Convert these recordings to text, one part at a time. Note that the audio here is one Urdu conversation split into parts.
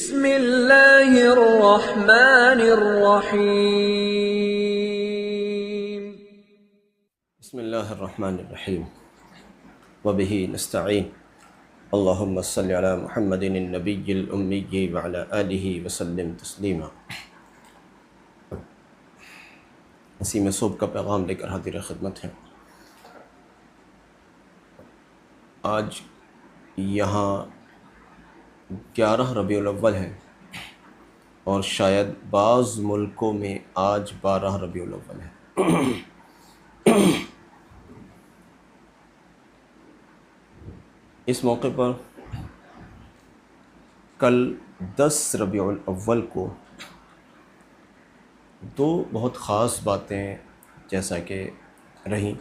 بسم اللہ الرحمن الرحیم بسم اللہ الرحمن الرحیم وبہ نستعین اللہم صلی علی محمد النبی الامی وعلی آلہ وسلم تسلیما۔ نسیم صبح کا پیغام لے کر حاضر خدمت ہے۔ آج یہاں 11 ربیع الاول ہے اور شاید بعض ملکوں میں آج 12 ربیع الاول ہے۔ اس موقع پر کل 10 ربیع الاول کو دو بہت خاص باتیں جیسا کہ رہیں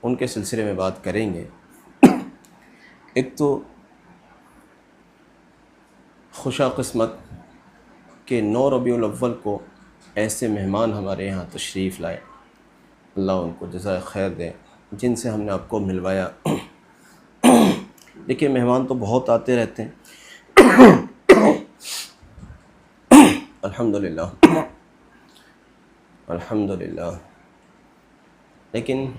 ان کے سلسلے میں بات کریں گے۔ ایک تو خوشا قسمت کہ 9 ربیع الاول کو ایسے مہمان ہمارے یہاں تشریف لائے، اللہ ان کو جزائے خیر دے، جن سے ہم نے آپ کو ملوایا۔ دیکھیے مہمان تو بہت آتے رہتے ہیں، الحمدللہ الحمدللہ، لیکن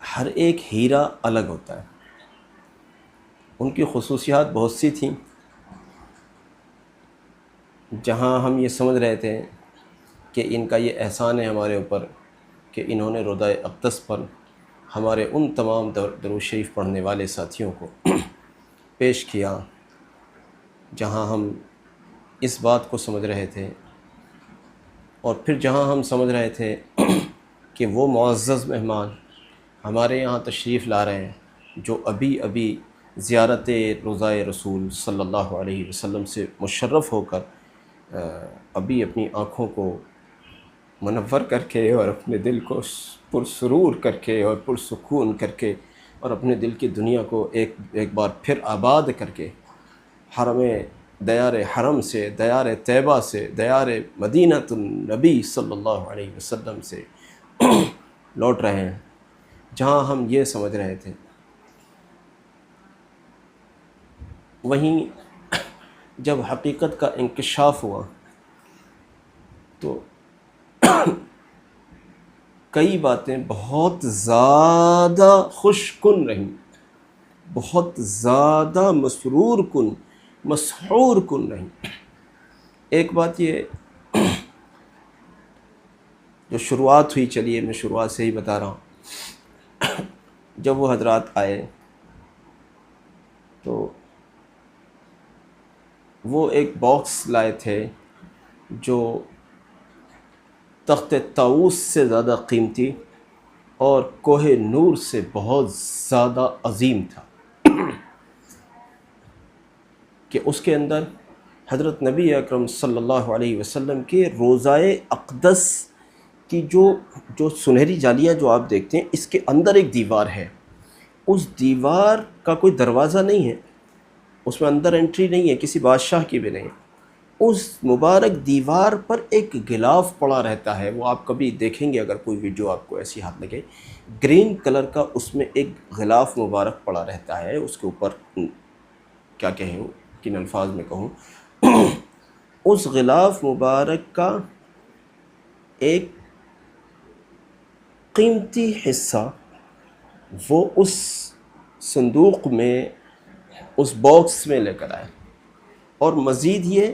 ہر ایک ہیرا الگ ہوتا ہے۔ ان کی خصوصیات بہت سی تھیں، جہاں ہم یہ سمجھ رہے تھے کہ ان کا یہ احسان ہے ہمارے اوپر کہ انہوں نے روضہ اقدس پر ہمارے ان تمام درود شریف پڑھنے والے ساتھیوں کو پیش کیا، جہاں ہم اس بات کو سمجھ رہے تھے، اور پھر جہاں ہم سمجھ رہے تھے کہ وہ معزز مہمان ہمارے یہاں تشریف لا رہے ہیں جو ابھی ابھی زیارت روضہ رسول صلی اللہ علیہ وسلم سے مشرف ہو کر ابھی اپنی آنکھوں کو منور کر کے اور اپنے دل کو پرسرور کر کے اور پرسکون کر کے اور اپنے دل کی دنیا کو ایک بار پھر آباد کر کے حرم دیار حرم سے، دیار طیبہ سے، دیار مدینہ النبی صلی اللہ علیہ وسلم سے لوٹ رہے ہیں، جہاں ہم یہ سمجھ رہے تھے۔ وہیں جب حقیقت کا انکشاف ہوا تو کئی باتیں بہت زیادہ خوش کن رہیں، بہت زیادہ مسرور کن، مسحور کن رہیں۔ ایک بات یہ جو شروعات ہوئی، چلیے میں شروعات سے ہی بتا رہا ہوں۔ جب وہ حضرات آئے تو وہ ایک باکس لائے تھے جو تخت طاؤس سے زیادہ قیمتی اور کوہ نور سے بہت زیادہ عظیم تھا، کہ اس کے اندر حضرت نبی اکرم صلی اللہ علیہ وسلم کے روضہ اقدس کی جو سنہری جالیاں جو آپ دیکھتے ہیں، اس کے اندر ایک دیوار ہے۔ اس دیوار کا کوئی دروازہ نہیں ہے، اس میں اندر انٹری نہیں ہے، کسی بادشاہ کی بھی نہیں۔ اس مبارک دیوار پر ایک غلاف پڑا رہتا ہے، وہ آپ کبھی دیکھیں گے اگر کوئی ویڈیو آپ کو ایسی ہاتھ لگے، گرین کلر کا اس میں ایک غلاف مبارک پڑا رہتا ہے۔ اس کے اوپر کیا کہیں، کن الفاظ میں کہوں، اس غلاف مبارک کا ایک قیمتی حصہ وہ اس صندوق میں، اس باکس میں لے کر آئے، اور مزید یہ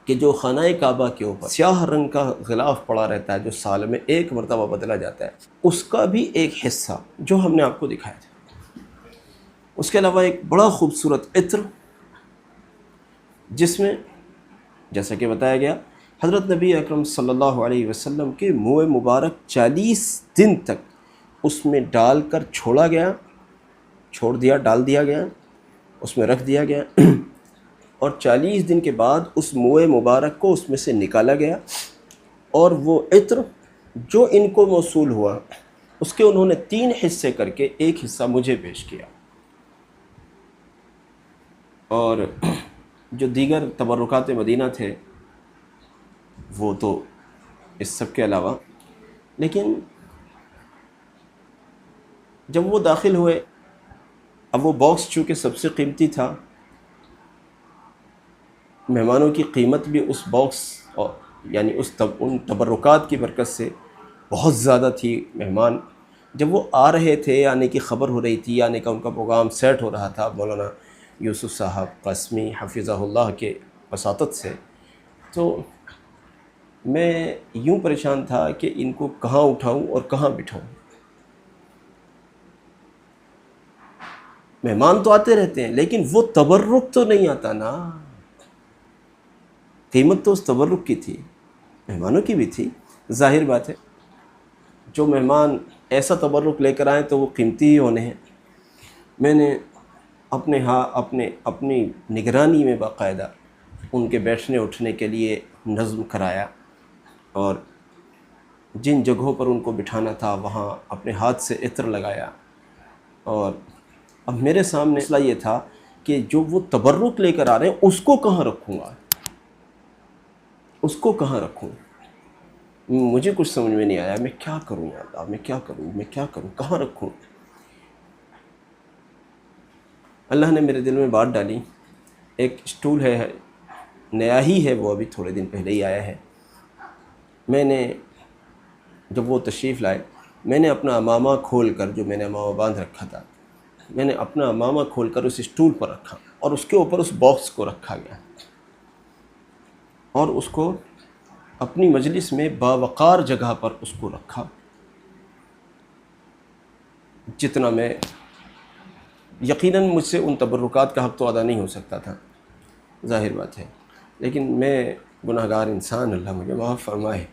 کہ جو خانہ کعبہ کے اوپر سیاہ رنگ کا غلاف پڑا رہتا ہے جو سال میں ایک مرتبہ بدلا جاتا ہے، اس کا بھی ایک حصہ جو ہم نے آپ کو دکھایا تھا۔ اس کے علاوہ ایک بڑا خوبصورت عطر، جس میں جیسا کہ بتایا گیا حضرت نبی اکرم صلی اللہ علیہ وسلم کے منہ مبارک 40 دن تک اس میں ڈال کر ڈال دیا گیا، اس میں رکھ دیا گیا، اور 40 دن کے بعد اس منہ مبارک کو اس میں سے نکالا گیا، اور وہ عطر جو ان کو موصول ہوا اس کے انہوں نے 3 حصے کر کے ایک حصہ مجھے پیش کیا، اور جو دیگر تبرکات مدینہ تھے وہ تو اس سب کے علاوہ۔ لیکن جب وہ داخل ہوئے، اب وہ باکس چونکہ سب سے قیمتی تھا، مہمانوں کی قیمت بھی اس باکس اور یعنی ان تبرکات کی برکت سے بہت زیادہ تھی۔ مہمان جب وہ آ رہے تھے، آنے کی خبر ہو رہی تھی، آنے کا ان کا پروگرام سیٹ ہو رہا تھا مولانا یوسف صاحب قاسمی حفظہ اللہ کے وساطت سے، تو میں یوں پریشان تھا کہ ان کو کہاں اٹھاؤں اور کہاں بٹھاؤں۔ مہمان تو آتے رہتے ہیں لیکن وہ تبرک تو نہیں آتا نا۔ قیمت تو اس تبرک کی تھی، مہمانوں کی بھی تھی، ظاہر بات ہے جو مہمان ایسا تبرک لے کر آئیں تو وہ قیمتی ہی ہونے ہیں۔ میں نے اپنی نگرانی میں باقاعدہ ان کے بیٹھنے اٹھنے کے لیے نظم کرایا، اور جن جگہوں پر ان کو بٹھانا تھا وہاں اپنے ہاتھ سے عطر لگایا۔ اور اب میرے سامنے مسئلہ یہ تھا کہ جو وہ تبرک لے کر آ رہے ہیں اس کو کہاں رکھوں گا، اس کو کہاں رکھوں؟ مجھے کچھ سمجھ میں نہیں آیا، میں کیا کروں یا اللہ، میں کیا کروں، کہاں رکھوں؟ اللہ نے میرے دل میں بات ڈالی، ایک اسٹول ہے، نیا ہی ہے، وہ ابھی تھوڑے دن پہلے ہی آیا ہے۔ میں نے جب وہ تشریف لائے، میں نے اپنا امامہ کھول کر، جو میں نے امامہ باندھ رکھا تھا، میں نے اپنا امامہ کھول کر اس اسٹول پر رکھا، اور اس کے اوپر اس باکس کو رکھا گیا، اور اس کو اپنی مجلس میں باوقار جگہ پر اس کو رکھا، جتنا میں یقیناً مجھ سے ان تبرکات کا حق تو ادا نہیں ہو سکتا تھا، ظاہر بات ہے، لیکن میں گناہ گار انسان، اللہ مجھے معاف فرمائے،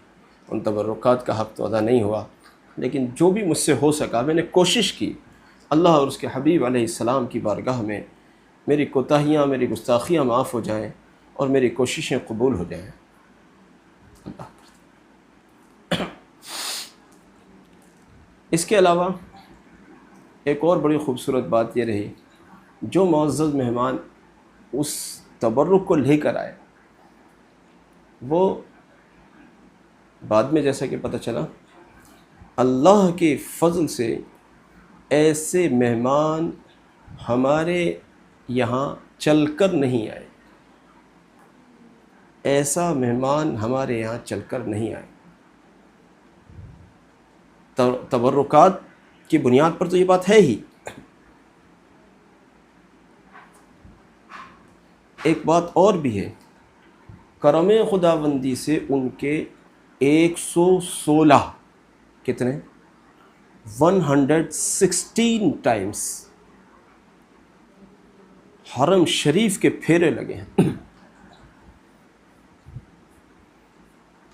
ان تبرکات کا حق تو ادا نہیں ہوا، لیکن جو بھی مجھ سے ہو سکا میں نے کوشش کی اللہ اور اس کے حبیب علیہ السلام کی بارگاہ میں میری کوتاہیاں، میری گستاخیاں معاف ہو جائیں اور میری کوششیں قبول ہو جائیں۔ اللہ۔ اس کے علاوہ ایک اور بڑی خوبصورت بات یہ رہی، جو معزز مہمان اس تبرک کو لے کر آئے، وہ بعد میں جیسا کہ پتہ چلا اللہ کے فضل سے ایسے مہمان ہمارے یہاں چل کر نہیں آئے، ایسا مہمان ہمارے یہاں چل کر نہیں آئے۔ تبرکات کی بنیاد پر تو یہ بات ہے ہی۔ ایک بات اور بھی ہے، کرم خداوندی سے ان کے 116 کتنے 116 ٹائمز حرم شریف کے پھیرے لگے ہیں،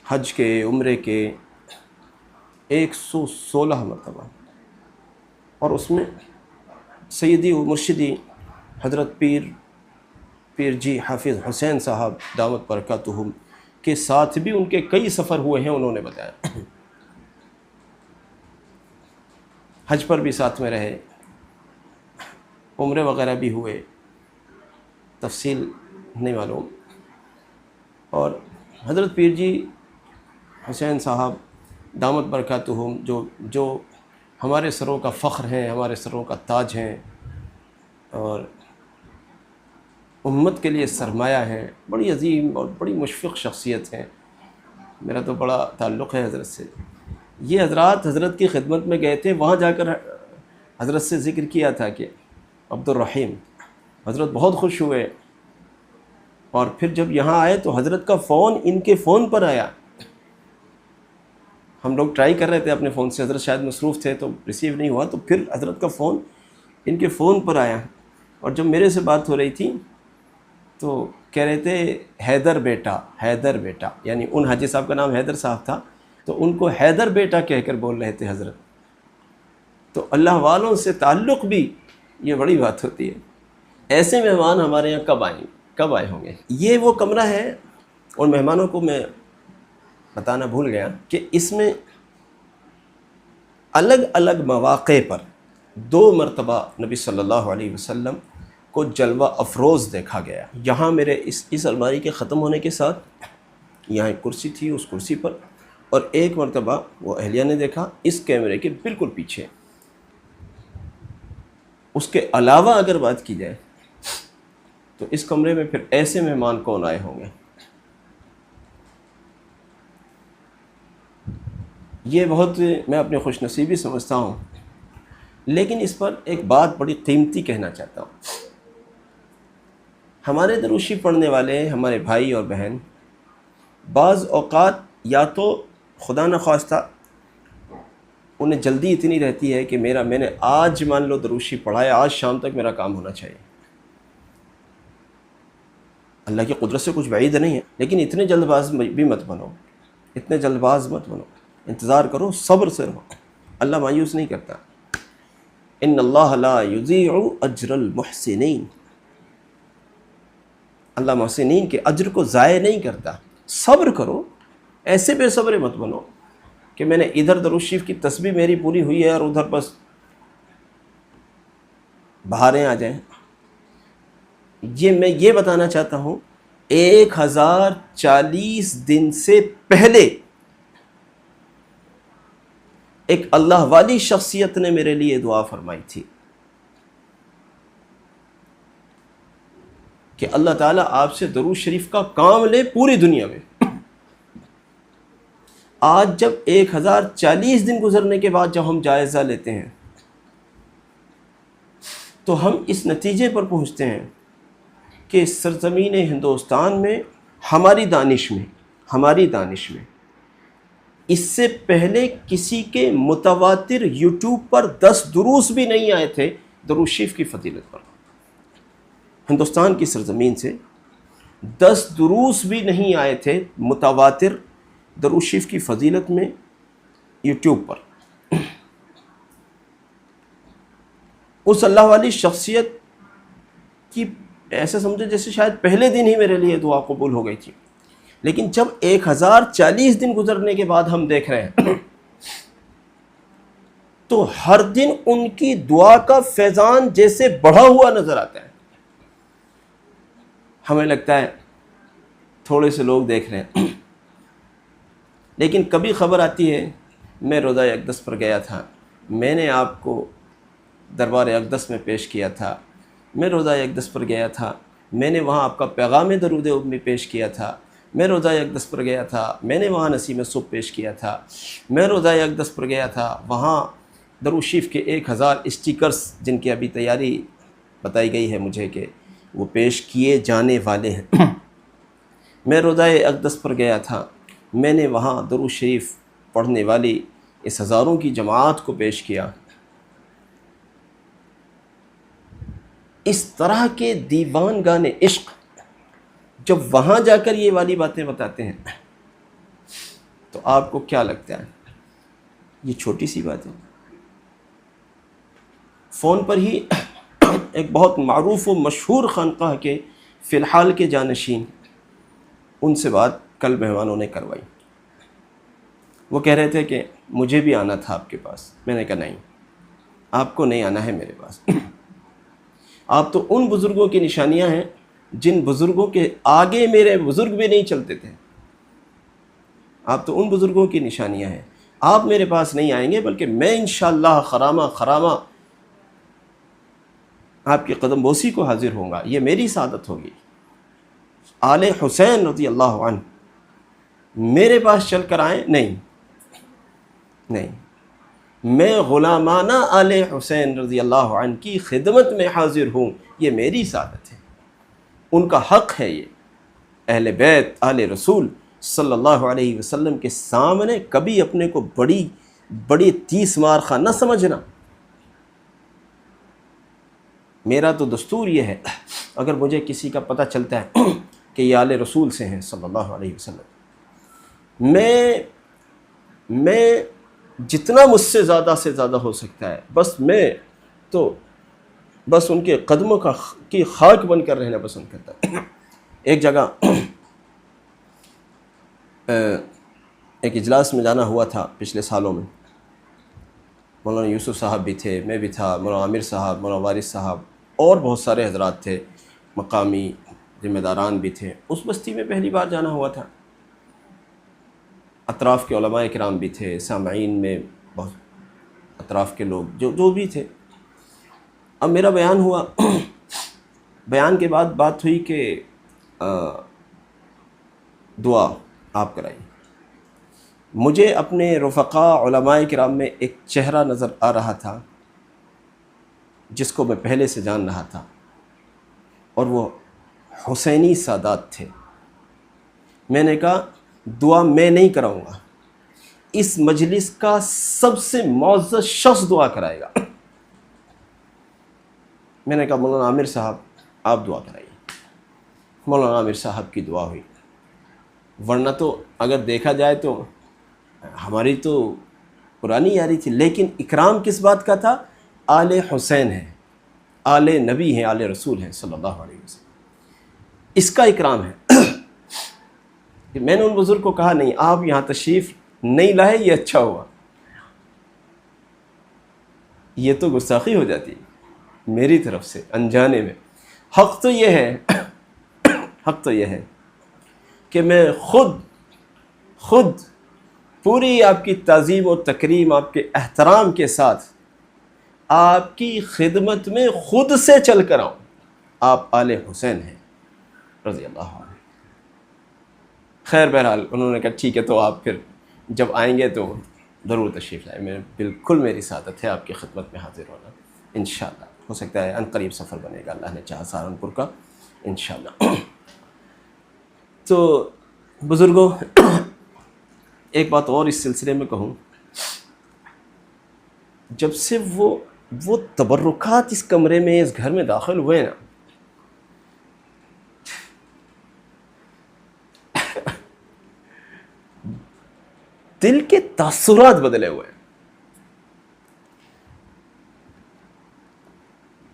حج کے، عمرے کے 116 مرتبہ، اور اس میں سیدی و مرشدی حضرت پیر جی حافظ حسین صاحب دامت برکاتہم کے ساتھ بھی ان کے کئی سفر ہوئے ہیں، انہوں نے بتایا، حج پر بھی ساتھ میں رہے، عمرے وغیرہ بھی ہوئے، تفصیل نہیں معلوم۔ اور حضرت پیر جی حسین صاحب دامت برکاتہم جو ہمارے سروں کا فخر ہیں، ہمارے سروں کا تاج ہیں، اور امت کے لیے سرمایہ ہیں، بڑی عظیم اور بڑی مشفق شخصیت ہیں، میرا تو بڑا تعلق ہے حضرت سے۔ یہ حضرات حضرت کی خدمت میں گئے تھے، وہاں جا کر حضرت سے ذکر کیا تھا کہ عبد الرحیم، حضرت بہت خوش ہوئے، اور پھر جب یہاں آئے تو حضرت کا فون ان کے فون پر آیا، ہم لوگ ٹرائی کر رہے تھے اپنے فون سے، حضرت شاید مصروف تھے تو ریسیو نہیں ہوا، تو پھر حضرت کا فون ان کے فون پر آیا، اور جب میرے سے بات ہو رہی تھی تو کہہ رہے تھے حیدر بیٹا، یعنی ان حاجی صاحب کا نام حیدر صاحب تھا، تو ان کو حیدر بیٹا کہہ کر بول رہے تھے حضرت۔ تو اللہ والوں سے تعلق بھی یہ بڑی بات ہوتی ہے۔ ایسے مہمان ہمارے یہاں کب آئے ہوں گے؟ یہ وہ کمرہ ہے، اور مہمانوں کو میں بتانا بھول گیا کہ اس میں الگ الگ مواقع پر 2 مرتبہ نبی صلی اللہ علیہ وسلم کو جلوہ افروز دیکھا گیا۔ یہاں میرے اس الماری کے ختم ہونے کے ساتھ یہاں ایک کرسی تھی، اس کرسی پر، اور ایک مرتبہ وہ اہلیہ نے دیکھا اس کیمرے کے بالکل پیچھے۔ اس کے علاوہ اگر بات کی جائے تو اس کمرے میں پھر ایسے مہمان کون آئے ہوں گے؟ یہ بہت میں اپنی خوش نصیبی سمجھتا ہوں، لیکن اس پر ایک بات بڑی قیمتی کہنا چاہتا ہوں۔ ہمارے درود شریف پڑھنے والے ہمارے بھائی اور بہن بعض اوقات یا تو خدا نخواستہ انہیں جلدی اتنی رہتی ہے کہ میں نے آج مان لو درود شریف پڑھا ہے، آج شام تک میرا کام ہونا چاہیے۔ اللہ کی قدرت سے کچھ بعید نہیں ہے، لیکن اتنے جلد باز بھی مت بنو، اتنے جلد باز مت بنو، انتظار کرو، صبر سے رہو، اللہ مایوس نہیں کرتا۔ ان اللہ لا یضیع اجر المحسنین، اللہ محسنین کے اجر کو ضائع نہیں کرتا۔ صبر کرو، ایسے بے صبر مت بنو کہ میں نے ادھر درود شریف کی تسبیح میری پوری ہوئی ہے اور ادھر بس بہاریں آ جائیں۔ میں یہ بتانا چاہتا ہوں 1040 دن سے پہلے ایک اللہ والی شخصیت نے میرے لیے دعا فرمائی تھی کہ اللہ تعالیٰ آپ سے درود شریف کا کام لے پوری دنیا میں۔ آج جب 1040 دن گزرنے کے بعد جب ہم جائزہ لیتے ہیں تو ہم اس نتیجے پر پہنچتے ہیں کہ سرزمین ہندوستان میں ہماری دانش میں اس سے پہلے کسی کے متواتر یوٹیوب پر 10 دروس بھی نہیں آئے تھے درود شریف کی فضیلت پر۔ ہندوستان کی سرزمین سے 10 دروس بھی نہیں آئے تھے متواتر درود شریف کی فضیلت میں یوٹیوب پر۔ اس اللہ والی شخصیت کی ایسے سمجھے جیسے شاید پہلے دن ہی میرے لیے دعا قبول ہو گئی تھی، لیکن جب 1040 دن گزرنے کے بعد ہم دیکھ رہے ہیں تو ہر دن ان کی دعا کا فیضان جیسے بڑھا ہوا نظر آتا ہے۔ ہمیں لگتا ہے تھوڑے سے لوگ دیکھ رہے ہیں، لیکن کبھی خبر آتی ہے میں روضہ اقدس پر گیا تھا، میں نے آپ کو دربار اقدس میں پیش کیا تھا، میں روضہ اقدس پر گیا تھا، میں نے وہاں آپ کا پیغام درود امی پیش کیا تھا، میں روضہ اقدس پر گیا تھا، میں نے وہاں نسیم صبح پیش کیا تھا، میں روضہ اقدس پر گیا تھا، وہاں درود شریف کے 1000 اسٹیکرز جن کی ابھی تیاری بتائی گئی ہے مجھے کہ وہ پیش کیے جانے والے ہیں۔ میں روضہ اقدس پر گیا تھا، میں نے وہاں درود شریف پڑھنے والی اس ہزاروں کی جماعت کو پیش کیا۔ اس طرح کے دیوان گانے عشق جب وہاں جا کر یہ والی باتیں بتاتے ہیں تو آپ کو کیا لگتا ہے؟ یہ چھوٹی سی بات ہے۔ فون پر ہی ایک بہت معروف و مشہور خانقاہ کے فی الحال کے جانشین، ان سے بات کل مہمانوں نے کروائی۔ وہ کہہ رہے تھے کہ مجھے بھی آنا تھا آپ کے پاس۔ میں نے کہا نہیں، آپ کو نہیں آنا ہے میرے پاس۔ آپ تو ان بزرگوں کی نشانیاں ہیں جن بزرگوں کے آگے میرے بزرگ بھی نہیں چلتے تھے۔ آپ تو ان بزرگوں کی نشانیاں ہیں، آپ میرے پاس نہیں آئیں گے، بلکہ میں انشاءاللہ خرامہ آپ کی قدم بوسی کو حاضر ہوں گا، یہ میری سعادت ہوگی۔ آل حسین رضی اللہ عنہ میرے پاس چل کر آئیں، نہیں، میں غلامانہ آل حسین رضی اللہ عنہ کی خدمت میں حاضر ہوں، یہ میری سعادت ہے، ان کا حق ہے۔ یہ اہل بیت آل رسول صلی اللہ علیہ وسلم کے سامنے کبھی اپنے کو بڑی تیس مار خواہ نہ سمجھنا۔ میرا تو دستور یہ ہے، اگر مجھے کسی کا پتہ چلتا ہے کہ یہ آل رسول سے ہیں صلی اللہ علیہ وسلم، میں جتنا مجھ سے زیادہ ہو سکتا ہے، بس ان کے قدموں کی خاک بن کر رہنا پسند کرتا ہوں۔ ایک جگہ ایک اجلاس میں جانا ہوا تھا پچھلے سالوں میں، مولانا یوسف صاحب بھی تھے، میں بھی تھا، مولانا عامر صاحب، مولانا وارث صاحب اور بہت سارے حضرات تھے، مقامی ذمہ داران بھی تھے۔ اس بستی میں پہلی بار جانا ہوا تھا، اطراف کے علماء کرام بھی تھے، سامعین میں بہت اطراف کے لوگ جو بھی تھے۔ اب میرا بیان ہوا بیان کے بعد بات ہوئی کہ دعا آپ کرائیے. مجھے اپنے رفقاء علماء کرام میں ایک چہرہ نظر آ رہا تھا جس کو میں پہلے سے جان رہا تھا، اور وہ حسینی سادات تھے. میں نے کہا دعا میں نہیں کراؤں گا، اس مجلس کا سب سے معزز شخص دعا کرائے گا. میں نے کہا مولانا عامر صاحب آپ دعا کرائیے. مولانا عامر صاحب کی دعا ہوئی. ورنہ تو اگر دیکھا جائے تو ہماری تو پرانی یاری تھی، لیکن اکرام کس بات کا تھا؟ آل حسین ہے، آل نبی ہیں، آل رسول ہیں صلی اللہ علیہ وسلم. اس کا اکرام ہے. کہ میں نے ان بزرگ کو کہا نہیں آپ یہاں تشریف نہیں لائے، یہ اچھا ہوا. یہ تو گستاخی ہو جاتی میری طرف سے انجانے میں. حق تو یہ ہے حق تو یہ ہے کہ میں خود پوری آپ کی تعظیم و تکریم، آپ کے احترام کے ساتھ آپ کی خدمت میں خود سے چل کر آؤں. آپ آل حسین ہیں رضی اللہ عنہ. خیر بہرحال انہوں نے کہا ٹھیک ہے تو آپ پھر جب آئیں گے تو ضرور تشریف لائیں. میں بالکل میری سعادت ہے آپ کی خدمت میں حاضر ہونا انشاءاللہ. ہو سکتا ہے عنقریب سفر بنے گا اللہ نے چاہا سہارنپور کا انشاءاللہ. تو بزرگوں ایک بات اور اس سلسلے میں کہوں، جب سے وہ تبرکات اس کمرے میں اس گھر میں داخل ہوئے نا، دل کے تاثرات بدلے ہوئے.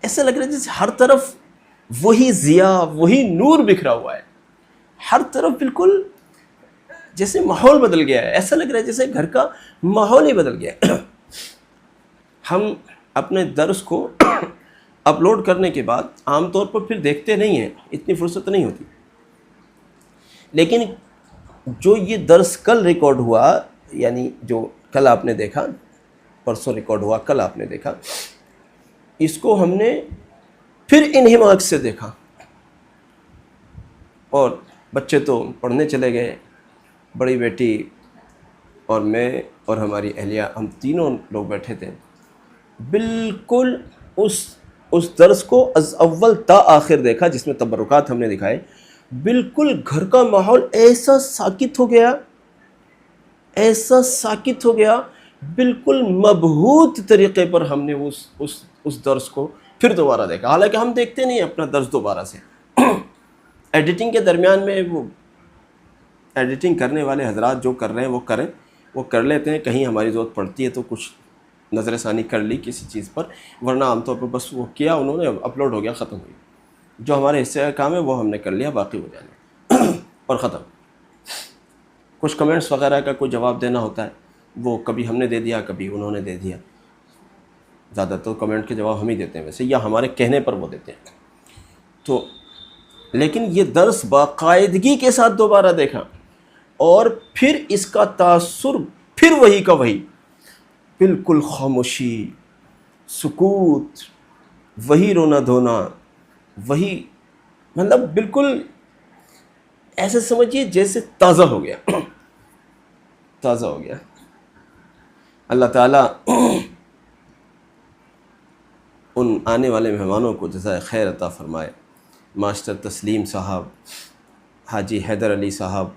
ایسا لگ رہا ہے جیسے ہر طرف وہی ضیاء، وہی نور بکھرا ہوا ہے. ہر طرف بالکل جیسے ماحول بدل گیا ہے. ایسا لگ رہا ہے جیسے گھر کا ماحول ہی بدل گیا ہے. ہم اپنے درس کو اپلوڈ کرنے کے بعد عام طور پر پھر دیکھتے نہیں ہیں، اتنی فرصت نہیں ہوتی. لیکن جو یہ درس کل ریکارڈ ہوا، یعنی جو کل آپ نے دیکھا، پرسوں ریکارڈ ہوا، کل آپ نے دیکھا، اس کو ہم نے پھر انہماک سے دیکھا. اور بچے تو پڑھنے چلے گئے، بڑی بیٹی اور میں اور ہماری اہلیہ، ہم تینوں لوگ بیٹھے تھے. بالکل اس درس کو از اول تا آخر دیکھا جس میں تبرکات ہم نے دکھائے. بالکل گھر کا ماحول ایسا ساکت ہو گیا، ایسا ساکت ہو گیا. بالکل مبہوت طریقے پر ہم نے اس درس کو پھر دوبارہ دیکھا. حالانکہ ہم دیکھتے نہیں اپنا درس دوبارہ سے. ایڈیٹنگ کے درمیان میں وہ ایڈیٹنگ کرنے والے حضرات جو کر رہے ہیں وہ کریں، وہ کر لیتے ہیں. کہیں ہماری ضرورت پڑتی ہے تو کچھ نظر ثانی کر لی کسی چیز پر، ورنہ عام طور پر بس وہ کیا انہوں نے، اپلوڈ ہو گیا، ختم ہو گیا. جو ہمارے حصے کا کام ہے وہ ہم نے کر لیا، باقی ہو جانے اور ختم. کچھ کمنٹس وغیرہ کا کوئی جواب دینا ہوتا ہے، وہ کبھی ہم نے دے دیا، کبھی انہوں نے دے دیا. زیادہ تر کمنٹ کے جواب ہم ہی دیتے ہیں ویسے، یا ہمارے کہنے پر وہ دیتے ہیں. تو لیکن یہ درس باقاعدگی کے ساتھ دوبارہ دیکھا، اور پھر اس کا تاثر پھر وہی کا وہی. بالکل خاموشی، سکوت، وہی رونا دھونا، وہی، مطلب بالکل ایسے سمجھیے جیسے تازہ ہو گیا تازہ ہو گیا. اللہ تعالیٰ ان آنے والے مہمانوں کو جزائے خیر عطا فرمائے. ماسٹر تسلیم صاحب، حاجی حیدر علی صاحب،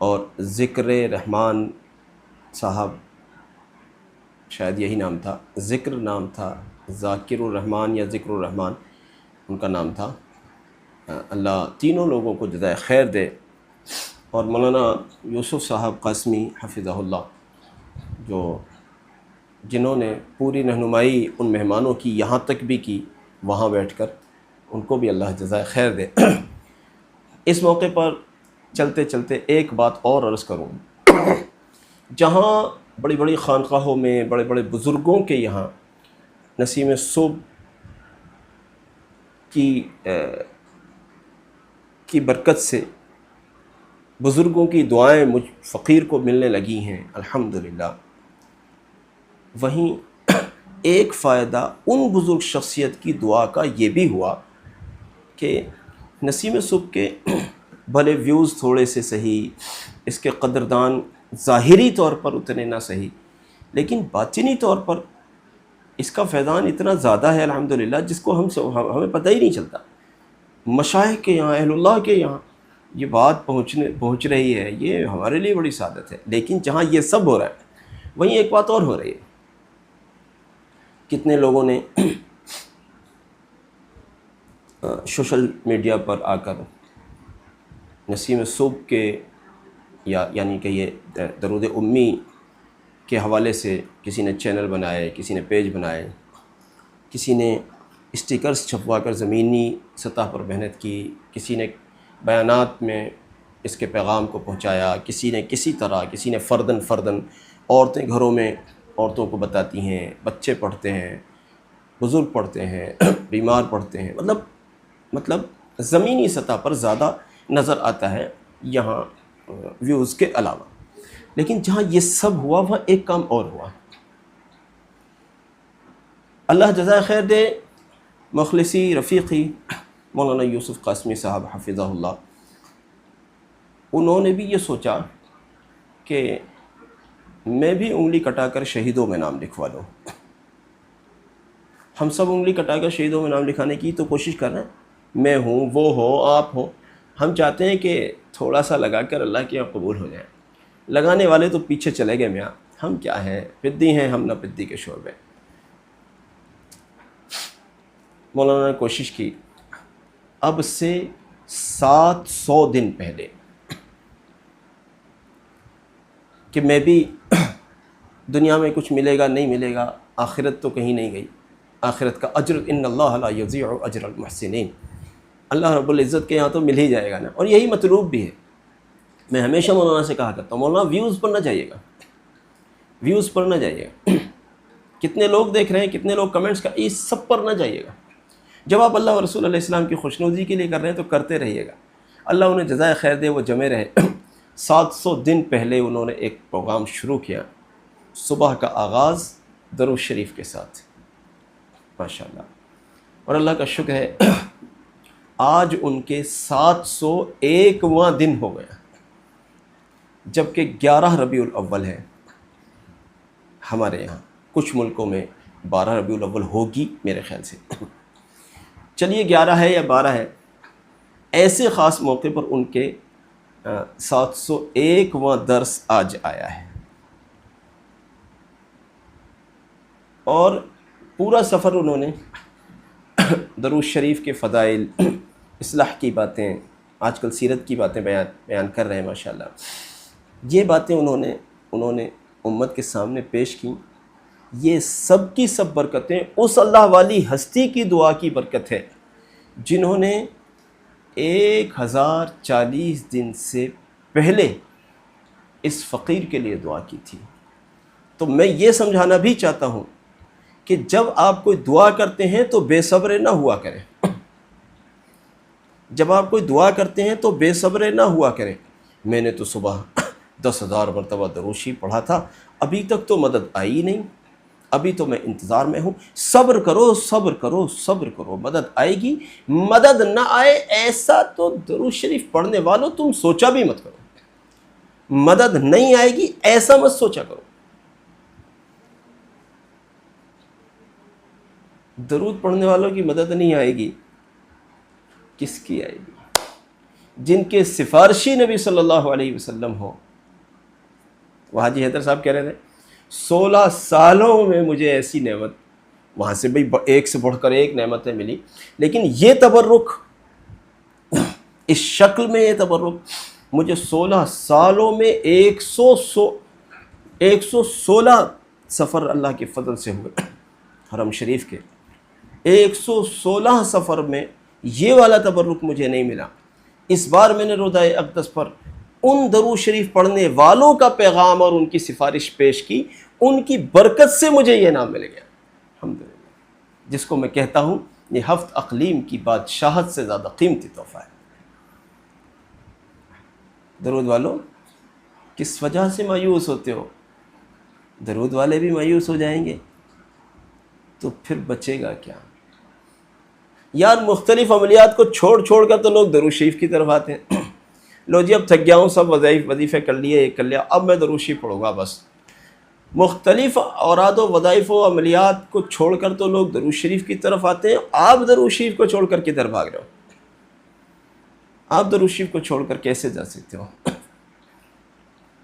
اور ذکر رحمان صاحب، شاید یہی نام تھا، ذکر نام تھا، ذاکر الرحمان یا ذکر الرحمان ان کا نام تھا. اللہ تینوں لوگوں کو جزائے خیر دے. اور مولانا یوسف صاحب قاسمی حفظہ اللہ، جنہوں نے پوری رہنمائی ان مہمانوں کی یہاں تک بھی کی وہاں بیٹھ کر، ان کو بھی اللہ جزائے خیر دے. اس موقع پر چلتے چلتے ایک بات اور عرض کروں. جہاں بڑی بڑی خانقاہوں میں بڑے بڑے بزرگوں کے یہاں نسیم صبح کی برکت سے بزرگوں کی دعائیں مجھ فقیر کو ملنے لگی ہیں الحمدللہ، وہیں ایک فائدہ ان بزرگ شخصیت کی دعا کا یہ بھی ہوا کہ نسیم صبح کے بھلے ویوز تھوڑے سے صحیح، اس کے قدردان ظاہری طور پر اتنے نہ صحیح، لیکن باطنی طور پر اس کا فیضان اتنا زیادہ ہے الحمدللہ، جس کو ہمیں پتہ ہی نہیں چلتا۔ مشائخ کے یہاں، اہل اللہ کے یہاں یہ بات پہنچ رہی ہے، یہ ہمارے لیے بڑی سعادت ہے۔ لیکن جہاں یہ سب ہو رہا ہے وہیں ایک بات اور ہو رہی ہے، کتنے لوگوں نے سوشل میڈیا پر آ کر نسیم صبح کے یعنی کہ یہ درود امی کے حوالے سے کسی نے چینل بنائے، کسی نے پیج بنائے، کسی نے اسٹیکرز چھپوا کر زمینی سطح پر محنت کی، کسی نے بیانات میں اس کے پیغام کو پہنچایا، کسی نے کسی طرح، کسی نے فردن عورتیں گھروں میں عورتوں کو بتاتی ہیں، بچے پڑھتے ہیں، بزرگ پڑھتے ہیں، بیمار پڑھتے ہیں، مطلب زمینی سطح پر زیادہ نظر آتا ہے یہاں ویوز کے علاوہ۔ لیکن جہاں یہ سب ہوا وہاں ایک کام اور ہوا۔ اللہ جزائے خیر دے، مخلصی رفیقی مولانا یوسف قاسمی صاحب حفظہ اللہ، انہوں نے بھی یہ سوچا کہ میں بھی انگلی کٹا کر شہیدوں میں نام لکھوا لوں۔ ہم سب انگلی کٹا کر شہیدوں میں نام لکھانے کی تو کوشش کر رہے ہیں، میں ہوں، وہ ہو، آپ ہوں۔ ہم چاہتے ہیں کہ تھوڑا سا لگا کر اللہ کے یہاں قبول ہو جائے۔ لگانے والے تو پیچھے چلے گئے میاں، ہم کیا ہیں، پدی ہیں ہم، نہ پدی کے شعبے۔ مولانا نے کوشش کی، اب سے 700 دن پہلے کہ میں بھی دنیا میں کچھ ملے گا نہیں ملے گا، آخرت تو کہیں نہیں گئی، آخرت کا اجر ان اللہ لا یضیع اجر المحسنین، اللہ رب العزت کے یہاں تو مل ہی جائے گا نا، اور یہی مطلوب بھی ہے۔ میں ہمیشہ مولانا سے کہا کرتا ہوں، مولانا ویوز پر نہ جائیے گا، ویوز پر نہ جائیے گا، کتنے لوگ دیکھ رہے ہیں، کتنے لوگ کمنٹس کا، اس سب پر نہ جائیے گا۔ جب آپ اللہ و رسول علیہ السلام کی خوشنودی کے لیے کر رہے ہیں تو کرتے رہیے گا، اللہ انہیں جزائے خیر دے، وہ جمے رہے۔ 700 دن پہلے انہوں نے ایک پروگرام شروع کیا، صبح کا آغاز درود شریف کے ساتھ، ماشاءاللہ، اور اللہ کا شکر ہے آج ان کے 701واں دن ہو گیا، جبکہ 11 ربیع الاول ہے ہمارے یہاں، کچھ ملکوں میں 12 ربیع الاول ہوگی میرے خیال سے، چلیے 11 ہے یا 12 ہے، ایسے خاص موقع پر ان کے 701واں درس آج آیا ہے، اور پورا سفر انہوں نے درود شریف کے فضائل، اصلاح کی باتیں، آج کل سیرت کی باتیں بیان کر رہے ہیں ماشاءاللہ، یہ باتیں انہوں نے امت کے سامنے پیش کی۔ یہ سب کی سب برکتیں اس اللہ والی ہستی کی دعا کی برکت ہے جنہوں نے 1040 دن سے پہلے اس فقیر کے لیے دعا کی تھی۔ تو میں یہ سمجھانا بھی چاہتا ہوں کہ جب آپ کوئی دعا کرتے ہیں تو بے صبر نہ ہوا کریں، جب آپ کوئی دعا کرتے ہیں تو بے صبر نہ ہوا کریں۔ میں نے تو صبح 10,000 مرتبہ درود شریف پڑھا تھا، ابھی تک تو مدد آئی نہیں، ابھی تو میں انتظار میں ہوں۔ صبر کرو، صبر کرو، صبر کرو، مدد آئے گی۔ مدد نہ آئے ایسا تو درود شریف پڑھنے والوں تم سوچا بھی مت کرو، مدد نہیں آئے گی ایسا مت سوچا کرو۔ درود پڑھنے والوں کی مدد نہیں آئے گی، کس کی آئے گی؟ جن کے سفارشی نبی صلی اللہ علیہ وسلم ہو۔ وہ حاجی حیدر صاحب کہہ رہے تھے 16 سالوں میں مجھے ایسی نعمت، وہاں سے بھی ایک سے بڑھ کر ایک نعمتیں ملی، لیکن یہ تبرک، اس شکل میں یہ تبرک مجھے 16 سالوں میں 116 سفر اللہ کے فضل سے ہوئے حرم شریف کے، 116 سفر میں یہ والا تبرک مجھے نہیں ملا۔ اس بار میں نے روضہ اقدس پر ان درود شریف پڑھنے والوں کا پیغام اور ان کی سفارش پیش کی، ان کی برکت سے مجھے یہ نام مل گیا الحمدللہ، جس کو میں کہتا ہوں یہ 7 اقلیم کی بادشاہت سے زیادہ قیمتی تحفہ ہے۔ درود والوں کس وجہ سے مایوس ہوتے ہو؟ درود والے بھی مایوس ہو جائیں گے تو پھر بچے گا کیا؟ یار مختلف عملیات کو چھوڑ کر تو لوگ درود شریف کی طرف آتے ہیں. لو جی اب تھک گیا ہوں، سب وظیفے کر لیے، ایک کر لیا، اب میں درود شریف پڑھوں گا بس. مختلف اوراد و وظائف و عملیات کو چھوڑ کر تو لوگ درود شریف کی طرف آتے ہیں. آپ درود شریف کو چھوڑ کر کدھر بھاگ رہے ہو؟ آپ درود شریف کو چھوڑ کر کیسے جا سکتے ہو؟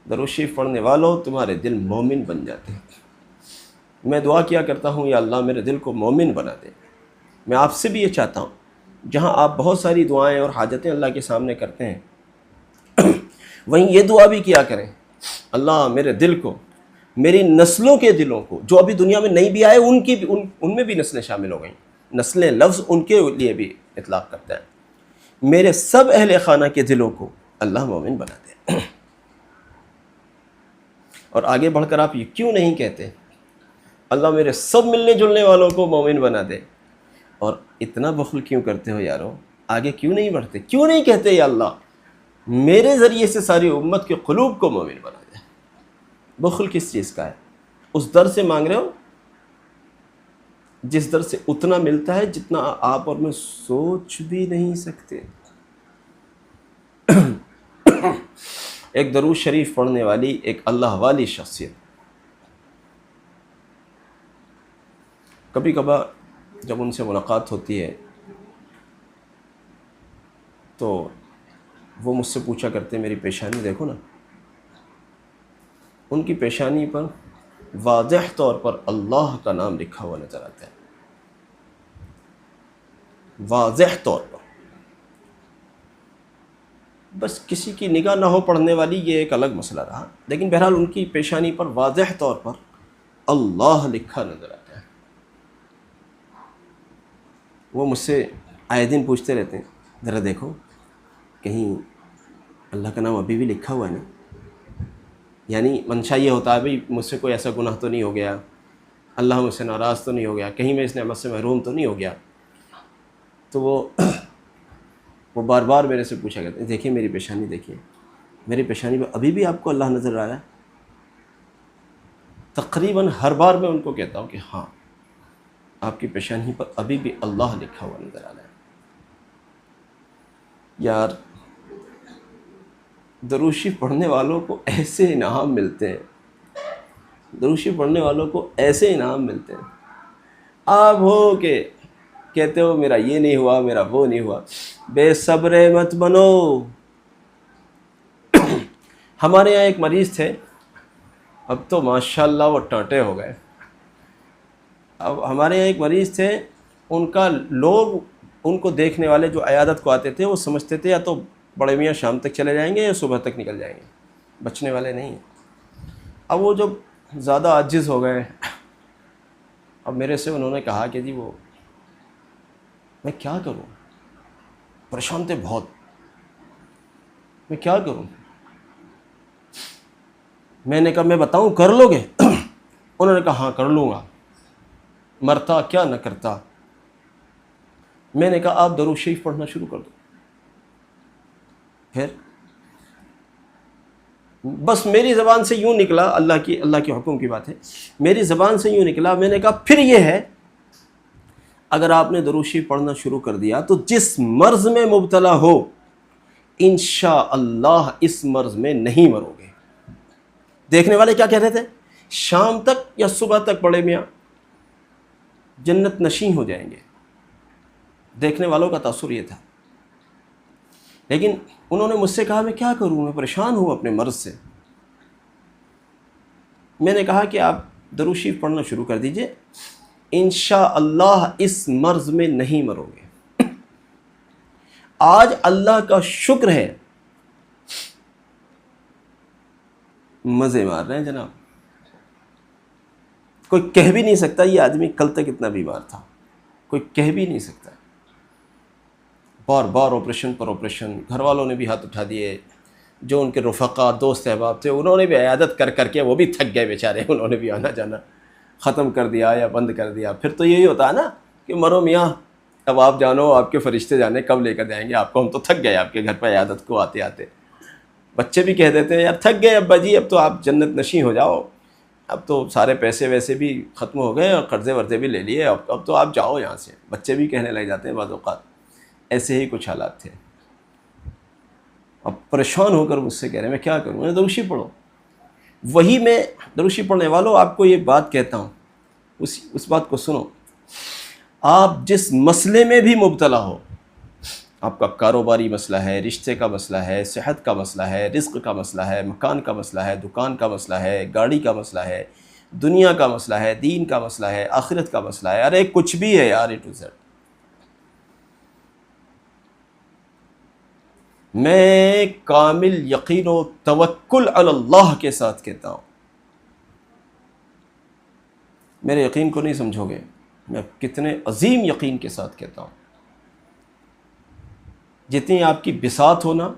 درود شریف پڑھنے والوں تمہارے دل مومن بن جاتے ہیں. میں دعا کیا کرتا ہوں یا اللہ میرے دل کو مومن بنا دے. میں آپ سے بھی یہ چاہتا ہوں جہاں آپ بہت ساری دعائیں اور حاجتیں اللہ کے سامنے کرتے ہیں وہیں یہ دعا بھی کیا کریں، اللہ میرے دل کو، میری نسلوں کے دلوں کو، جو ابھی دنیا میں نہیں بھی آئے ان میں بھی نسلیں شامل ہو گئیں، نسلیں لفظ ان کے لیے بھی اطلاق کرتا ہے، میرے سب اہل خانہ کے دلوں کو اللہ مومن بنا دے. اور آگے بڑھ کر آپ یہ کیوں نہیں کہتے اللہ میرے سب ملنے جلنے والوں کو مومن بنا دے؟ اور اتنا بخل کیوں کرتے ہو یارو؟ آگے کیوں نہیں بڑھتے؟ کیوں نہیں کہتے یا اللہ میرے ذریعے سے ساری امت کے قلوب کو مومن بنا دے؟ بخل کس چیز کا ہے؟ اس در سے مانگ رہے ہو جس در سے اتنا ملتا ہے جتنا آپ اور میں سوچ بھی نہیں سکتے. ایک درود شریف پڑھنے والی ایک اللہ والی شخصیت کبھی کبھار جب ان سے ملاقات ہوتی ہے تو وہ مجھ سے پوچھا کرتے ہیں میری پیشانی دیکھو نا. ان کی پیشانی پر واضح طور پر اللہ کا نام لکھا ہوا نظر آتا ہے، واضح طور پر. بس کسی کی نگاہ نہ ہو پڑھنے والی یہ ایک الگ مسئلہ رہا، لیکن بہرحال ان کی پیشانی پر واضح طور پر اللہ لکھا نظر آتا ہے. وہ مجھ سے آئے دن پوچھتے رہتے ہیں ذرا دیکھو کہیں اللہ کا نام ابھی بھی لکھا ہوا ہے نا. یعنی منشا یہ ہوتا ہے بھئی مجھ سے کوئی ایسا گناہ تو نہیں ہو گیا، اللہ مجھ سے ناراض تو نہیں ہو گیا، کہیں میں اس نعمت سے محروم تو نہیں ہو گیا. تو وہ بار بار میرے سے پوچھا کرتے ہیں دیکھیے میری پیشانی دیکھیے، میری پیشانی پہ ابھی بھی آپ کو اللہ نظر آ رہا ہے؟ تقریباً ہر بار میں ان کو کہتا ہوں کہ ہاں آپ کی پیشانی پر ابھی بھی اللہ لکھا ہوا نظر آ رہا ہے. یار درود شریف پڑھنے والوں کو ایسے انعام ملتے ہیں، درود شریف پڑھنے والوں کو ایسے انعام ملتے ہیں. آپ ہو کہ کہتے ہو میرا یہ نہیں ہوا، میرا وہ نہیں ہوا. بے صبر مت بنو. ہمارے یہاں ایک مریض تھے، اب تو ماشاءاللہ وہ ٹانٹے ہو گئے. اب ہمارے یہاں ایک مریض تھے، ان کا لوگ ان کو دیکھنے والے جو عیادت کو آتے تھے وہ سمجھتے تھے یا تو بڑے میاں شام تک چلے جائیں گے یا صبح تک نکل جائیں گے، بچنے والے نہیں ہیں. اب وہ جب زیادہ عاجز ہو گئے، اب میرے سے انہوں نے کہا کہ جی وہ میں کیا کروں، پریشان تھے بہت، میں کیا کروں. میں نے کہا میں بتاؤں کر لو گے؟ انہوں نے کہا ہاں کر لوں گا، مرتا کیا نہ کرتا. میں نے کہا آپ درود شریف پڑھنا شروع کر دو. پھر بس میری زبان سے یوں نکلا، اللہ کے حکم کی بات ہے، میری زبان سے یوں نکلا. میں نے کہا پھر یہ ہے اگر آپ نے درود شریف پڑھنا شروع کر دیا تو جس مرض میں مبتلا ہو انشاءاللہ اس مرض میں نہیں مرو گے. دیکھنے والے کیا کہتے تھے؟ شام تک یا صبح تک بڑے میاں جنت نشیں ہو جائیں گے. دیکھنے والوں کا تاثر یہ تھا. لیکن انہوں نے مجھ سے کہا میں کیا کروں، میں پریشان ہوں اپنے مرض سے. میں نے کہا کہ آپ درود شریف پڑھنا شروع کر دیجئے، انشاءاللہ اس مرض میں نہیں مرو گے. آج اللہ کا شکر ہے مزے مار رہے ہیں جناب. کوئی کہہ بھی نہیں سکتا یہ آدمی کل تک اتنا بیمار تھا، کوئی کہہ بھی نہیں سکتا. بار بار آپریشن پر آپریشن، گھر والوں نے بھی ہاتھ اٹھا دیے، جو ان کے رفقا دوست احباب تھے انہوں نے بھی عیادت کر کر کے وہ بھی تھک گئے بیچارے، انہوں نے بھی آنا جانا ختم کر دیا یا بند کر دیا. پھر تو یہی ہوتا ہے نا کہ مرو میاں اب آپ جانو، آپ کے فرشتے جانے کب لے کر جائیں گے آپ کو، ہم تو تھک گئے آپ کے گھر پہ عیادت کو آتے آتے. بچے بھی کہہ دیتے ہیں یار تھک گئے ابا جی، اب تو آپ جنت نشیں ہو جاؤ. اب تو سارے پیسے ویسے بھی ختم ہو گئے اور قرضے ورضے بھی لے لیے، اب تو آپ جاؤ یہاں سے، بچے بھی کہنے لگ جاتے ہیں بعض اوقات۔ ایسے ہی کچھ حالات تھے۔ اب پریشان ہو کر مجھ سے کہہ رہے ہیں میں کیا کروں، میں دروشی پڑھو۔ وہی میں دروشی پڑھنے والوں آپ کو یہ بات کہتا ہوں، اس بات کو سنو۔ آپ جس مسئلے میں بھی مبتلا ہو، آپ کا کاروباری مسئلہ ہے، رشتے کا مسئلہ ہے، صحت کا مسئلہ ہے، رزق کا مسئلہ ہے، مکان کا مسئلہ ہے، دکان کا مسئلہ ہے، گاڑی کا مسئلہ ہے، دنیا کا مسئلہ ہے، دین کا مسئلہ ہے، آخرت کا مسئلہ ہے، ارے کچھ بھی ہے یار، اے ٹو زیڈ، میں کامل یقین و توکل علی اللہ کے ساتھ کہتا ہوں۔ میرے یقین کو نہیں سمجھو گے، میں کتنے عظیم یقین کے ساتھ کہتا ہوں۔ جتنی آپ کی بساط ہونا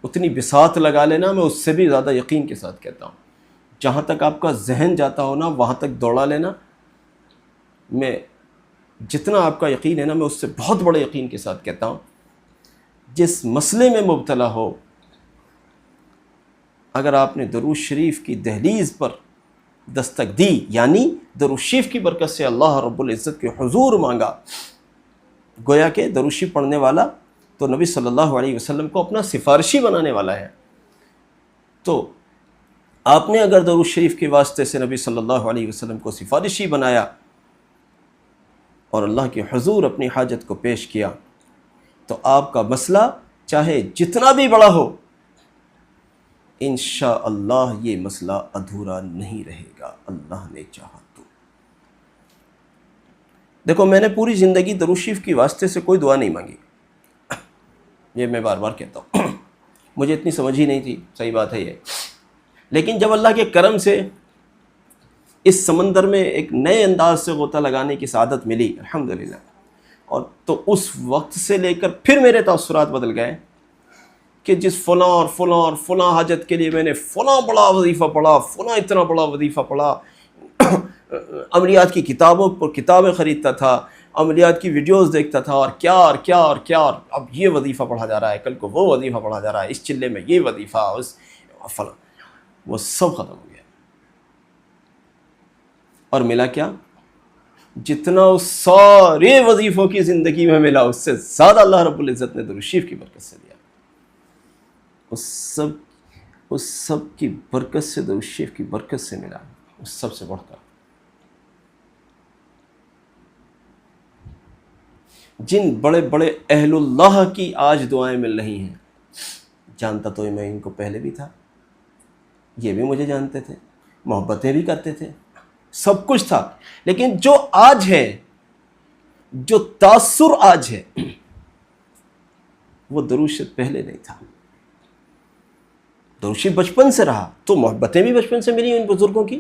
اتنی بساط لگا لینا، میں اس سے بھی زیادہ یقین کے ساتھ کہتا ہوں۔ جہاں تک آپ کا ذہن جاتا ہو نا وہاں تک دوڑا لینا، میں جتنا آپ کا یقین ہے نا میں اس سے بہت بڑے یقین کے ساتھ کہتا ہوں، جس مسئلے میں مبتلا ہو، اگر آپ نے درود شریف کی دہلیز پر دستک دی، یعنی درود شریف کی برکت سے اللہ رب العزت کے حضور مانگا، گویا کہ درود شریف پڑھنے والا تو نبی صلی اللہ علیہ وسلم کو اپنا سفارشی بنانے والا ہے، تو آپ نے اگر درود شریف کے واسطے سے نبی صلی اللہ علیہ وسلم کو سفارشی بنایا اور اللہ کے حضور اپنی حاجت کو پیش کیا، تو آپ کا مسئلہ چاہے جتنا بھی بڑا ہو، انشاءاللہ یہ مسئلہ ادھورا نہیں رہے گا، اللہ نے چاہا تو۔ دیکھو میں نے پوری زندگی درود شریف کی واسطے سے کوئی دعا نہیں مانگی، یہ میں بار بار کہتا ہوں، مجھے اتنی سمجھ ہی نہیں تھی، صحیح بات ہے یہ، لیکن جب اللہ کے کرم سے اس سمندر میں ایک نئے انداز سے غوطہ لگانے کی سعادت ملی الحمدللہ، اور تو اس وقت سے لے کر پھر میرے تاثرات بدل گئے کہ جس فلاں اور فلاں اور فلاں حاجت کے لیے میں نے فلاں بڑا وظیفہ پڑھا، فلاں اتنا بڑا وظیفہ پڑھا، عملیات کی کتابوں پر کتابیں خریدتا تھا، عملیات کی ویڈیوز دیکھتا تھا، اور کیا اور کیا اور کیا، اور اب یہ وظیفہ پڑھا جا رہا ہے، کل کو وہ وظیفہ پڑھا جا رہا ہے، اس چلے میں یہ وظیفہ، اس فلاں، وہ سب ختم ہو گیا، اور ملا کیا؟ جتنا اس سارے وظیفوں کی زندگی میں ملا اس سے زیادہ اللہ رب العزت نے درود شریف کی برکت سے دیا، اس سب کی برکت سے، درود شریف کی برکت سے ملا، اس سب سے بڑھ کر۔ جن بڑے بڑے اہل اللہ کی آج دعائیں مل رہی ہیں، جانتا تو میں ان کو پہلے بھی تھا، یہ بھی مجھے جانتے تھے، محبتیں بھی کرتے تھے، سب کچھ تھا، لیکن جو آج ہے، جو تاثر آج ہے، وہ درود شریف پہلے نہیں تھا۔ درود شریف بچپن سے رہا تو محبتیں بھی بچپن سے ملی ان بزرگوں کی،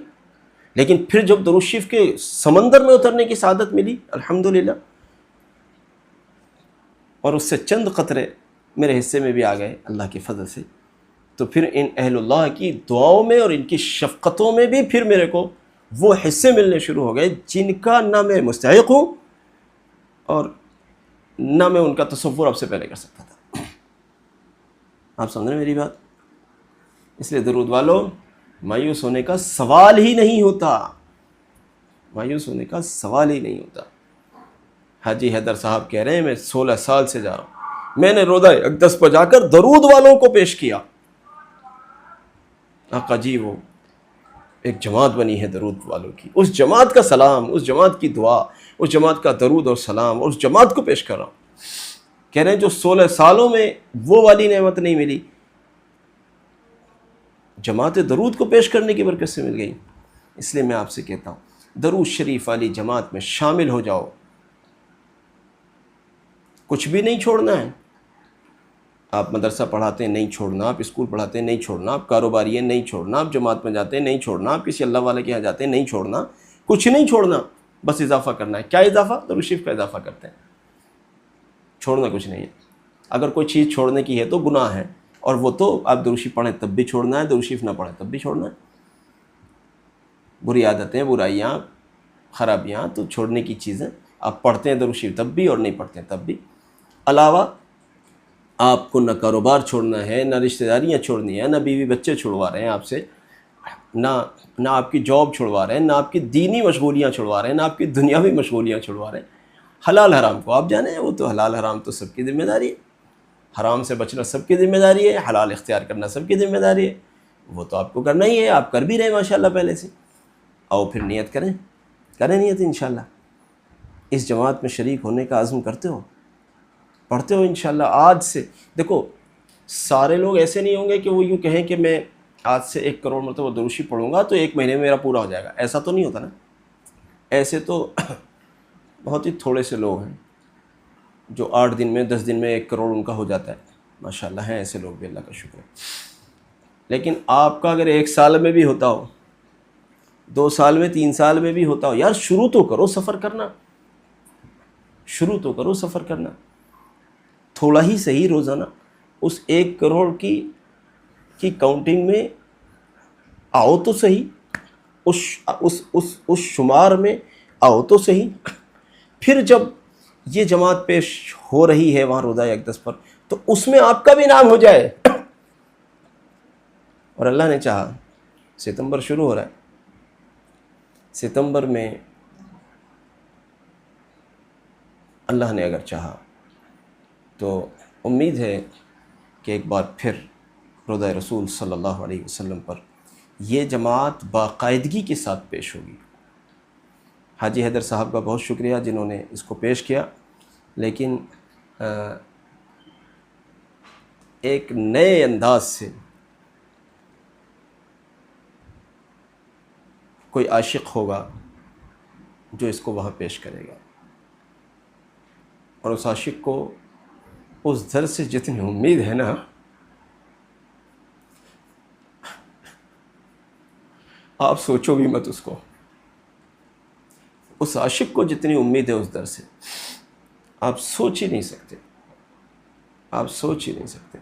لیکن پھر جب درود شریف کے سمندر میں اترنے کی سعادت ملی الحمدللہ، اور اس سے چند قطرے میرے حصے میں بھی آ گئے اللہ کے فضل سے، تو پھر ان اہل اللہ کی دعاؤں میں اور ان کی شفقتوں میں بھی پھر میرے کو وہ حصے ملنے شروع ہو گئے جن کا نہ میں مستحق ہوں اور نہ میں ان کا تصور اب سے پہلے کر سکتا تھا۔ آپ سمجھ رہے ہیں میری بات؟ اس لیے درود والوں، مایوس ہونے کا سوال ہی نہیں ہوتا، مایوس ہونے کا سوال ہی نہیں ہوتا۔ حاجی حیدر صاحب کہہ رہے ہیں میں 16 سال سے جا رہا ہوں، میں نے روضہ اقدس پر جا کر درود والوں کو پیش کیا، آقا جی وہ ایک جماعت بنی ہے درود والوں کی، اس جماعت کا سلام، اس جماعت کی دعا، اس جماعت کا درود اور سلام، اور اس جماعت کو پیش کر رہا ہوں۔ کہہ رہے ہیں جو 16 سالوں میں وہ والی نعمت نہیں ملی، جماعت درود کو پیش کرنے کی برکت سے مل گئی۔ اس لیے میں آپ سے کہتا ہوں درود شریف والی جماعت میں شامل ہو جاؤ، کچھ بھی نہیں چھوڑنا ہے۔ آپ مدرسہ پڑھاتے ہیں نہیں چھوڑنا، آپ اسکول پڑھاتے ہیں نہیں چھوڑنا، آپ کاروباری ہیں نہیں چھوڑنا، آپ جماعت میں جاتے ہیں نہیں چھوڑنا، آپ کسی اللہ والے کے یہاں جاتے ہیں نہیں چھوڑنا، کچھ نہیں چھوڑنا، بس اضافہ کرنا ہے۔ کیا اضافہ؟ درود شریف کا اضافہ کرتے ہیں، چھوڑنا کچھ نہیں ہے۔ اگر کوئی چیز چھوڑنے کی ہے تو گناہ ہے، اور وہ تو آپ درود شریف پڑھیں تب بھی چھوڑنا ہے، درود شریف نہ پڑھیں تب بھی چھوڑنا ہے۔ بری عادتیں، برائیاں، خرابیاں تو چھوڑنے کی چیزیں، آپ پڑھتے ہیں درود شریف تب بھی اور نہیں پڑھتے ہیں تب بھی۔ علاوہ آپ کو نہ کاروبار چھوڑنا ہے، نہ رشتہ داریاں چھوڑنی ہے، نہ بیوی بچے چھڑوا رہے ہیں آپ سے، نہ آپ کی جاب چھڑوا رہے ہیں، نہ آپ کی دینی مشغولیاں چھڑوا رہے ہیں، نہ آپ کی دنیاوی مشغولیاں چھڑوا رہے ہیں۔ حلال حرام کو آپ جانیں، وہ تو حلال حرام تو سب کی ذمہ داری ہے، حرام سے بچنا سب کی ذمہ داری ہے، حلال اختیار کرنا سب کی ذمہ داری ہے، وہ تو آپ کو کرنا ہی ہے، آپ کر بھی رہے ہیں ماشاءاللہ پہلے سے۔ آؤ پھر نیت کریں نیت انشاءاللہ۔ اس جماعت میں شریک ہونے کا عزم کرتے ہو، پڑھتے ہو انشاءاللہ آج سے۔ دیکھو سارے لوگ ایسے نہیں ہوں گے کہ وہ یوں کہیں کہ میں آج سے 1 کروڑ مرتبہ درود شریف پڑھوں گا تو 1 مہینے میں میرا پورا ہو جائے گا، ایسا تو نہیں ہوتا نا۔ ایسے تو بہت ہی تھوڑے سے لوگ ہیں جو 8 دن میں 10 دن میں 1 کروڑ ان کا ہو جاتا ہے، ماشاءاللہ ہیں ایسے لوگ بھی، اللہ کا شکر ہے۔ لیکن آپ کا اگر 1 سال میں بھی ہوتا ہو، 2 سال میں، 3 سال میں بھی ہوتا ہو، یار شروع تو کرو سفر کرنا، شروع تو کرو سفر کرنا، تھوڑا ہی صحیح روزانہ اس 1 کروڑ کی کاؤنٹنگ میں آؤ تو صحیح، اس شمار میں آؤ تو صحیح۔ پھر جب یہ جماعت پیش ہو رہی ہے وہاں روزہ اقدس پر، تو اس میں آپ کا بھی نام ہو جائے۔ اور اللہ نے چاہا، ستمبر شروع ہو رہا ہے، ستمبر میں اللہ نے اگر چاہا تو امید ہے کہ ایک بار پھر روضہ رسول صلی اللہ علیہ وسلم پر یہ جماعت باقاعدگی کے ساتھ پیش ہوگی۔ حاجی حیدر صاحب کا بہت شکریہ جنہوں نے اس کو پیش کیا، لیکن ایک نئے انداز سے کوئی عاشق ہوگا جو اس کو وہاں پیش کرے گا، اور اس عاشق کو اس در سے جتنی امید ہے نا، آپ سوچو بھی مت اس کو، اس عاشق کو جتنی امید ہے اس در سے، آپ سوچ ہی نہیں سکتے، آپ سوچ ہی نہیں سکتے۔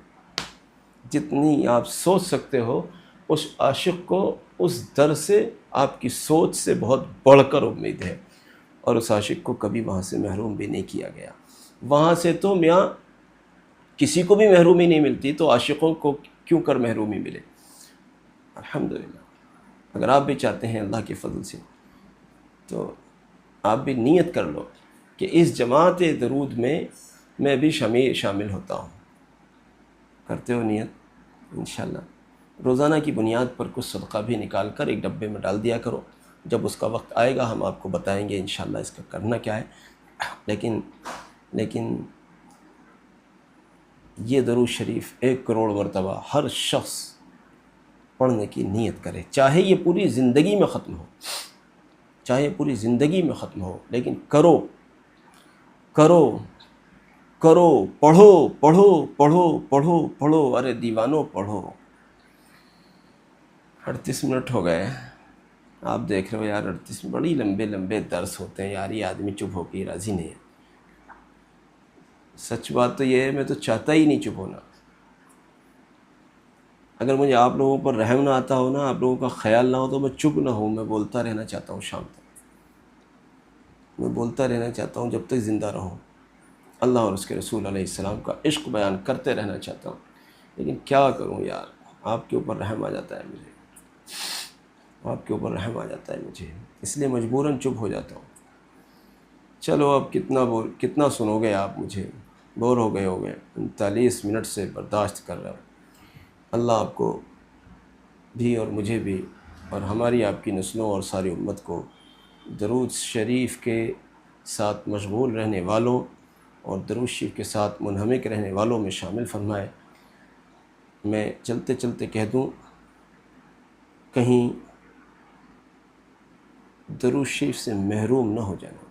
جتنی آپ سوچ سکتے ہو اس عاشق کو اس در سے آپ کی سوچ سے بہت بڑھ کر امید ہے، اور اس عاشق کو کبھی وہاں سے محروم بھی نہیں کیا گیا۔ وہاں سے تو میاں کسی کو بھی محرومی نہیں ملتی، تو عاشقوں کو کیوں کر محرومی ملے۔ الحمدللہ اگر آپ بھی چاہتے ہیں اللہ کے فضل سے تو آپ بھی نیت کر لو کہ اس جماعت درود میں بھی شامل ہوتا ہوں۔ کرتے ہو نیت انشاءاللہ؟ روزانہ کی بنیاد پر کچھ صدقہ بھی نکال کر ایک ڈبے میں ڈال دیا کرو، جب اس کا وقت آئے گا ہم آپ کو بتائیں گے انشاءاللہ اس کا کرنا کیا ہے۔ لیکن یہ درود شریف 1 کروڑ مرتبہ ہر شخص پڑھنے کی نیت کرے، چاہے یہ پوری زندگی میں ختم ہو، چاہے پوری زندگی میں ختم ہو، لیکن کرو کرو کرو، پڑھو پڑھو پڑھو پڑھو پڑھو، ارے دیوانوں پڑھو۔ 38 منٹ ہو گئے، آپ دیکھ رہے ہو یار 38 بڑی لمبے درس ہوتے ہیں یار، یہ آدمی چپ ہو کے راضی نہیں ہے۔ سچ بات تو یہ ہے میں تو چاہتا ہی نہیں چپ ہونا، اگر مجھے آپ لوگوں پر رحم نہ آتا ہو نا، آپ لوگوں کا خیال نہ ہو تو میں چپ نہ ہوں، میں بولتا رہنا چاہتا ہوں شام تک، میں بولتا رہنا چاہتا ہوں جب تک زندہ رہوں، اللہ اور اس کے رسول علیہ السلام کا عشق بیان کرتے رہنا چاہتا ہوں، لیکن کیا کروں یار، آپ کے اوپر رحم آ جاتا ہے مجھے، آپ کے اوپر رحم آ جاتا ہے مجھے، اس لیے مجبوراً چپ ہو جاتا ہوں۔ چلو اب کتنا سنو گے آپ مجھے، بور ہو گئے 39 منٹ سے برداشت کر رہا ہوں۔ اللہ آپ کو بھی اور مجھے بھی اور ہماری آپ کی نسلوں اور ساری امت کو درود شریف کے ساتھ مشغول رہنے والوں اور درود شریف کے ساتھ منہمک رہنے والوں میں شامل فرمائے۔ میں چلتے چلتے کہہ دوں، کہیں درود شریف سے محروم نہ ہو جانا،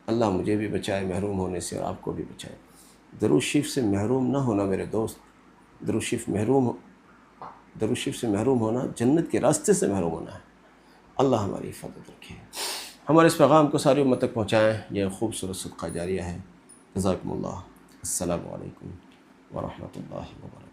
اللہ مجھے بھی بچائے محروم ہونے سے اور آپ کو بھی بچائے۔ درود شریف سے محروم نہ ہونا میرے دوست، درود شریف سے محروم ہونا جنت کے راستے سے محروم ہونا ہے۔ اللہ ہماری حفاظت رکھے، ہمارے اس پیغام کو ساری امت تک پہنچائیں، یہ خوبصورت صدقہ جاریہ ہے۔ جزاکم اللہ، السلام علیکم ورحمۃ اللہ وبرکاتہ۔